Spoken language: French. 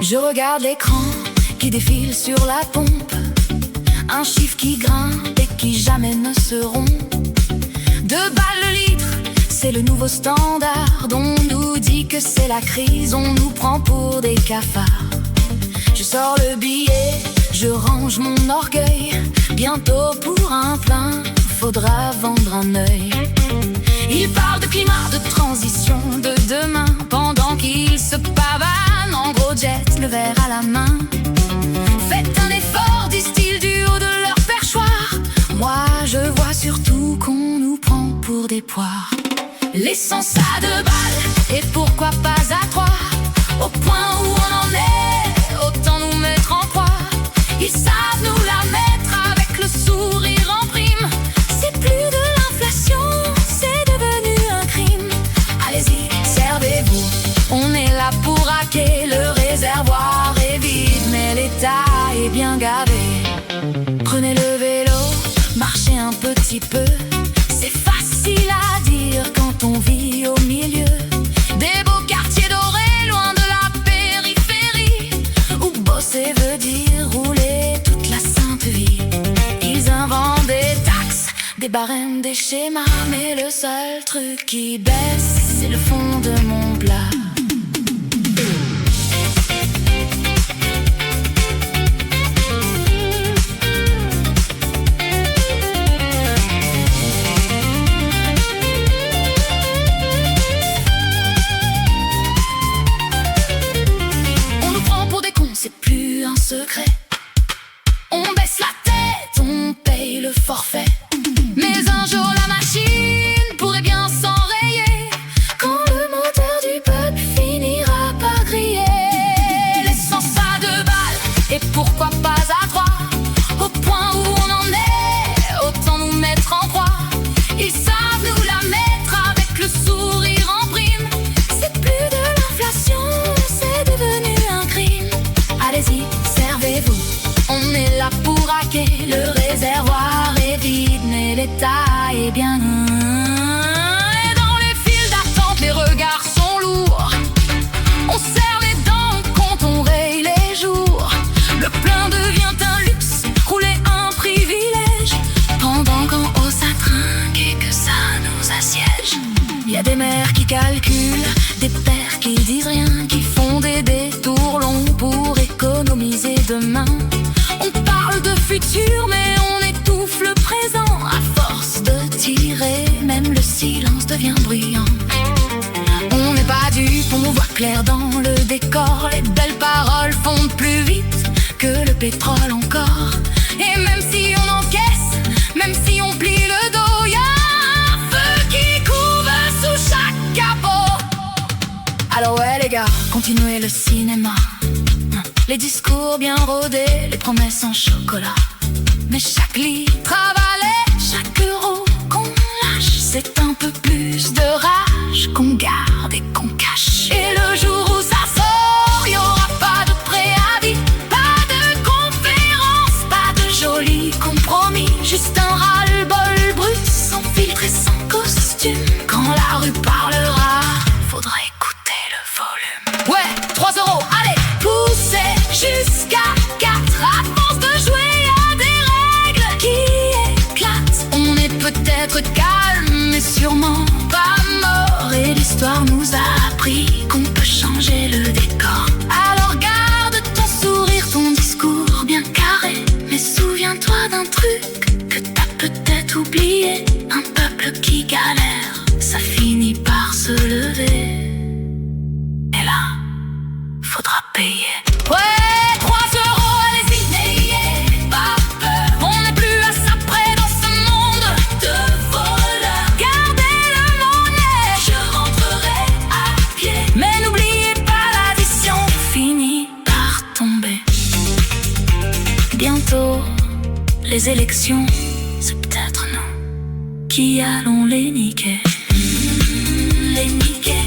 Je regarde l'écran qui défile sur la pompe, un chiffre qui grimpe et qui jamais ne se rompt. 2 balles le litre, c'est le nouveau standard. On nous dit que c'est la crise, on nous prend pour des cafards. Je sors le billet, je range mon orgueil. Bientôt pour un plein, faudra vendre un œil. Il parle de climat, de transition, de demain, pendant qu'il se pavane en gros jet, le verre à la main. Faites un effort, disent-ils du haut de leur perchoir. Moi je vois surtout qu'on nous prend pour des poires. L'essence à 2 balles, et pourquoi pas à 3. Au point où on en est, autant nous mettre en proie. Ils savent nous la mettre avec le sourire en prime. C'est plus de l'inflation, c'est devenu un crime. Allez-y, servez-vous, on est là pour hacker. Le réservoir est vide, mais l'État est bien gavé. Prenez le vélo, marchez un petit peu. C'est facile à dire quand on vit au milieu des beaux quartiers dorés, loin de la périphérie, où bosser veut dire rouler toute la sainte vie. Ils inventent des taxes, des barèmes, des schémas, mais le seul truc qui baisse, c'est le fond de mon plat. Secret. On baisse la tête, on paye le forfait. Mais un jour la machine pourrait bien s'enrayer, quand le moteur du peuple finira par griller. L'essence à 2 balles, et pourquoi pas à 3. Au point où on en est, autant nous mettre en croix. Ils savent nous la mettre avec le sourire en prime. C'est plus de l'inflation, c'est devenu un crime. Allez-y, servez-vous, on est là pour hacker. Le réservoir est vide, mais l'État est bien. Et dans les files d'attente, les regards sont lourds. On serre les dents quand on raye les jours. Le plein devient un luxe, rouler un privilège, pendant qu'en haut ça trinque et que ça nous assiège. Y a des mères qui calculent, des pères qui disent rien, qui font des détours longs pour économiser demain. On parle de futur, mais on étouffe le présent. À force de tirer, même le silence devient bruyant. On n'est pas dupe, on voit clair dans le décor. Les belles paroles fondent plus vite que le pétrole encore. Et même si on encaisse, même si on plie le dos, y a un feu qui couve sous chaque capot. Alors ouais les gars, continuez le cinéma. Les discours bien rodés, les promesses en chocolat. Mais chaque litre avalé, chaque euro qu'on lâche, c'est un peu plus de rage qu'on garde et qu'on cache. Et le jour où ça sort, y aura pas de préavis, pas de conférence, pas de jolis compromis. Juste un ras-le-bol brut, sans filtre et sans costume. Quand la rue parlera, faudra écouter le volume. Ouais, 3 euros, allez, poussez jusqu'à 4. À force de jouer à des règles qui éclatent, on est peut-être calme, mais sûrement pas mort. Et l'histoire nous a appris qu'on peut changer le décor. Alors garde ton sourire, ton discours bien carré, mais souviens-toi d'un truc que t'as peut-être oublié. Un peuple qui galère, ça finit par se lever. Et là, faudra payer. Ouais, 3 euros, allez-y, n'ayez pas peur. On n'est plus à ça près dans ce monde de voleurs. Gardez le monnaie, je rentrerai à Les élections, c'est peut-être nous qui allons les niquer. Les niquer.